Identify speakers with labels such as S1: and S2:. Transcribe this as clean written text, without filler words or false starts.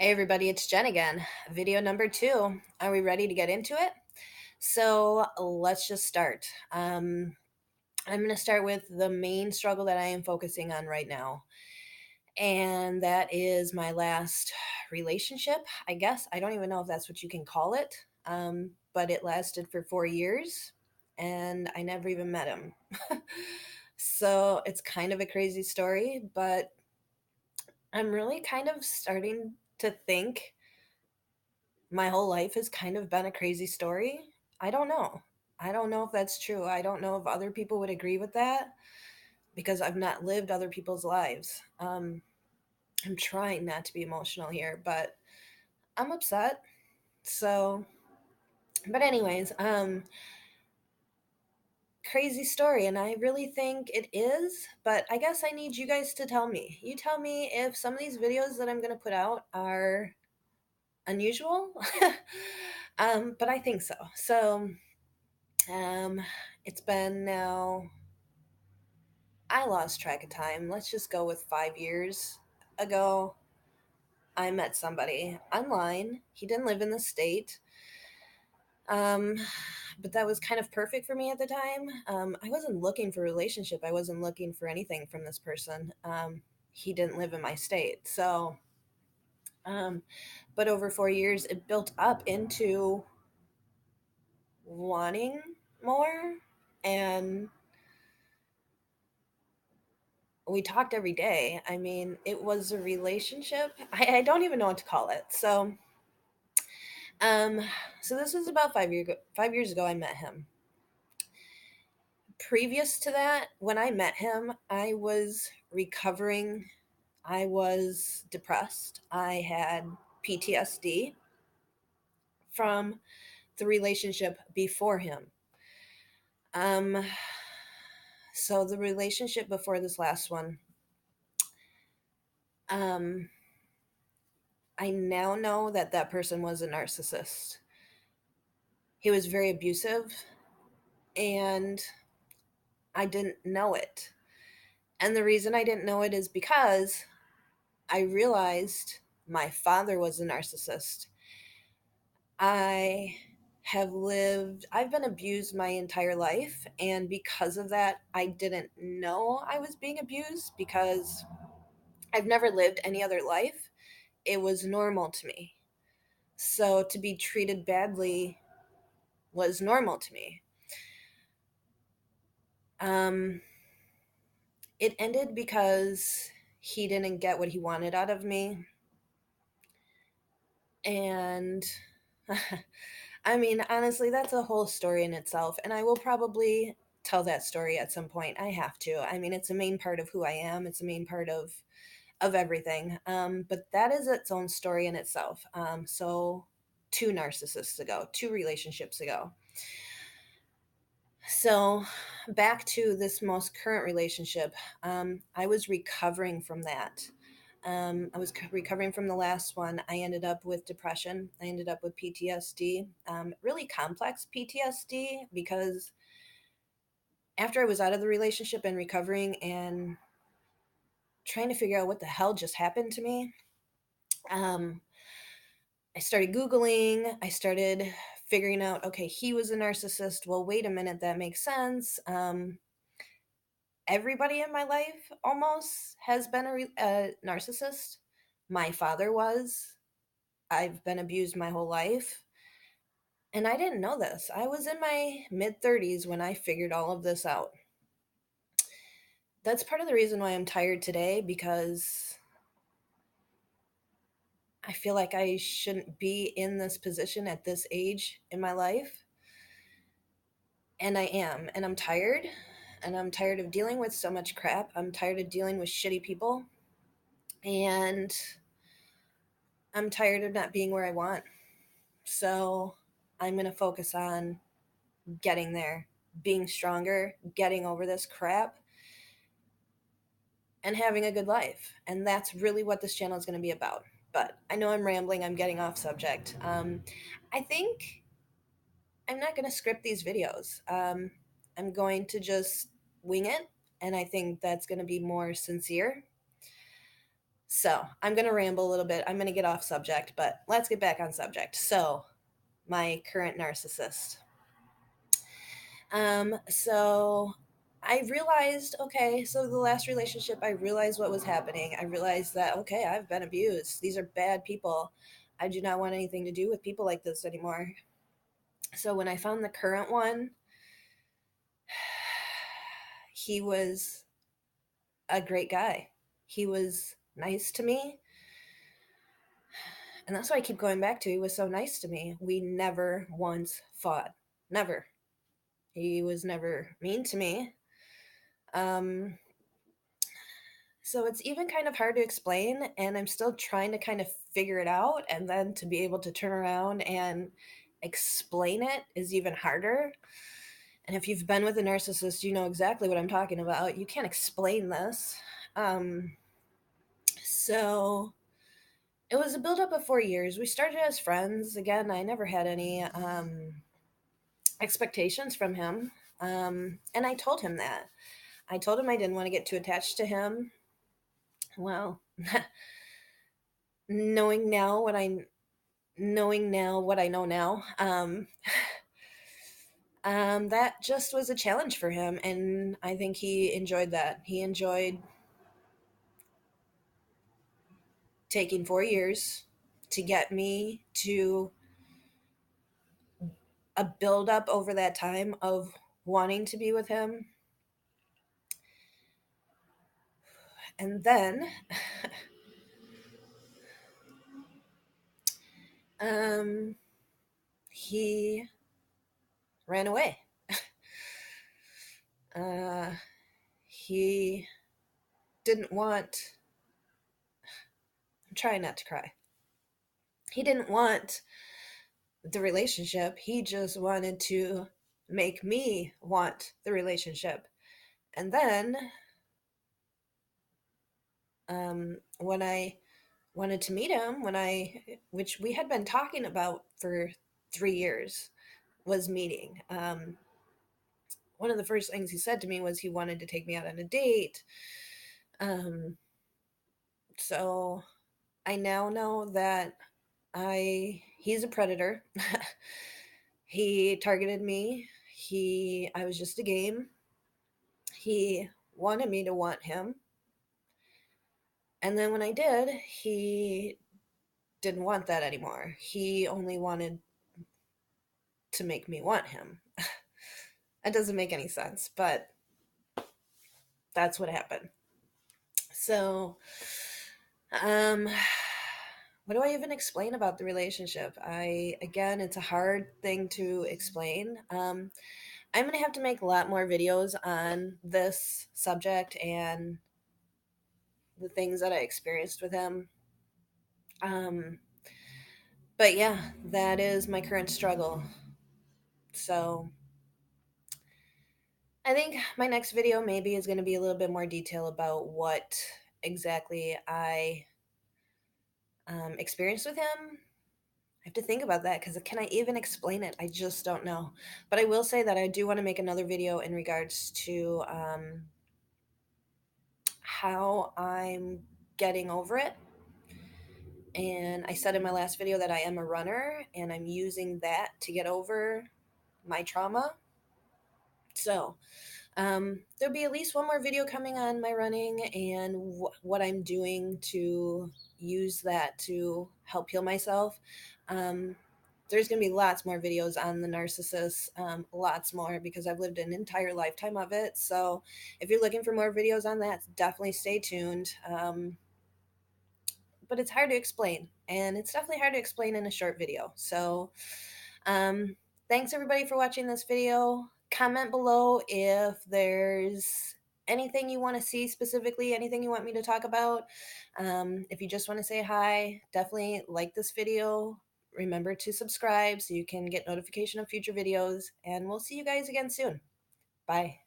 S1: Hey everybody, it's Jen again. Video number 2. Are we ready to get into it? So let's just start. I'm going to start with the main struggle that I am focusing on right now, and that is my last relationship. I guess I don't even know if that's what you can call it, but it lasted for 4 years, and I never even met him. So it's kind of a crazy story, but I'm really kind of starting to think my whole life has kind of been a crazy story. I don't know. I don't know if that's true. I don't know if other people would agree with that because I've not lived other people's lives. I'm trying not to be emotional here, but I'm upset. So, but anyways, crazy story, and I really think it is, but I guess I need you guys to tell me. You tell me if some of these videos that I'm going to put out are unusual. But I think so. Um, it's been now, I lost track of time. Let's just go with 5 years ago. I met somebody online. He didn't live in the state. Um, but that was kind of perfect for me at the time. I wasn't looking for a relationship. I wasn't looking for anything from this person. He didn't live in my state. Um, but over 4 years, it built up into wanting more, and we talked every day. I mean, it was a relationship. I don't even know what to call it. Um, so this was about 5 years ago. I met him. Previous to that, when I met him, I was recovering. I was depressed. I had PTSD from the relationship before him. Um, so the relationship before this last one, um, I now know that that person was a narcissist. He was very abusive, and I didn't know it. And the reason I didn't know it is because I realized my father was a narcissist. I I've been abused my entire life. And because of that, I didn't know I was being abused because I've never lived any other life. It was normal to me. So to be treated badly was normal to me. Um, it ended because he didn't get what he wanted out of me. And I mean, honestly, that's a whole story in itself. And I will probably tell that story at some point. I have to. I mean, it's a main part of who I am. It's a main part of everything. But that is its own story in itself. So 2 narcissists ago, 2 relationships ago. So back to this most current relationship, I was recovering from that. I was recovering from the last one. I ended up with depression. I ended up with PTSD, really complex PTSD, because after I was out of the relationship and recovering and trying to figure out what the hell just happened to me, um, I started Googling. I started figuring out, okay, he was a narcissist. Well, wait a minute, that makes sense. Everybody in my life almost has been a narcissist. My father was. I've been abused my whole life. And I didn't know this. I was in my mid 30s when I figured all of this out. That's part of the reason why I'm tired today, because I feel like I shouldn't be in this position at this age in my life. And I am. And I'm tired. And I'm tired of dealing with so much crap. I'm tired of dealing with shitty people. And I'm tired of not being where I want. So I'm going to focus on getting there, being stronger, getting over this crap, and having a good life. And that's really what this channel is going to be about. But I know I'm rambling, I'm getting off subject. I think I'm not going to script these videos. I'm going to just wing it, and I think that's going to be more sincere. So I'm going to ramble a little bit. I'm going to get off subject, but let's get back on subject. So, my current narcissist. So I realized, okay, so the last relationship, I realized what was happening. I realized that, okay, I've been abused. These are bad people. I do not want anything to do with people like this anymore. So when I found the current one, he was a great guy. He was nice to me. And that's why I keep going back to. He was so nice to me. We never once fought. Never. He was never mean to me. So it's even kind of hard to explain, and I'm still trying to kind of figure it out. And then to be able to turn around and explain it is even harder. And if you've been with a narcissist, you know exactly what I'm talking about. You can't explain this. So it was a buildup of 4 years. We started as friends. Again, I never had any expectations from him. And I told him that. I told him I didn't want to get too attached to him. Well, knowing now what I know now, that just was a challenge for him, and I think he enjoyed that. He enjoyed taking 4 years to get me to a build up over that time of wanting to be with him. And then um, he ran away. Uh, he didn't want, I'm trying not to cry. He didn't want the relationship. He just wanted to make me want the relationship. And then when I wanted to meet him, which we had been talking about for 3 years, was meeting. One of the first things he said to me was he wanted to take me out on a date. So I now know that he's a predator. He targeted me. I was just a game. He wanted me to want him. And then when I did, he didn't want that anymore. He only wanted to make me want him. That doesn't make any sense, but that's what happened. So, um, what do I even explain about the relationship? Again, it's a hard thing to explain. I'm going to have to make a lot more videos on this subject and the things that I experienced with him. But yeah, that is my current struggle. So I think my next video maybe is going to be a little bit more detail about what exactly I experienced with him. I have to think about that because can I even explain it? I just don't know. But I will say that I do want to make another video in regards to how I'm getting over it. And I said in my last video that I am a runner and I'm using that to get over my trauma. So there'll be at least one more video coming on my running and what I'm doing to use that to help heal myself. There's going to be lots more videos on the narcissist, lots more, because I've lived an entire lifetime of it. So if you're looking for more videos on that, definitely stay tuned. But it's hard to explain, and it's definitely hard to explain in a short video. So thanks everybody for watching this video. Comment below if there's anything you want to see specifically, anything you want me to talk about. If you just want to say hi, definitely like this video. Remember to subscribe so you can get notification of future videos, and we'll see you guys again soon. Bye.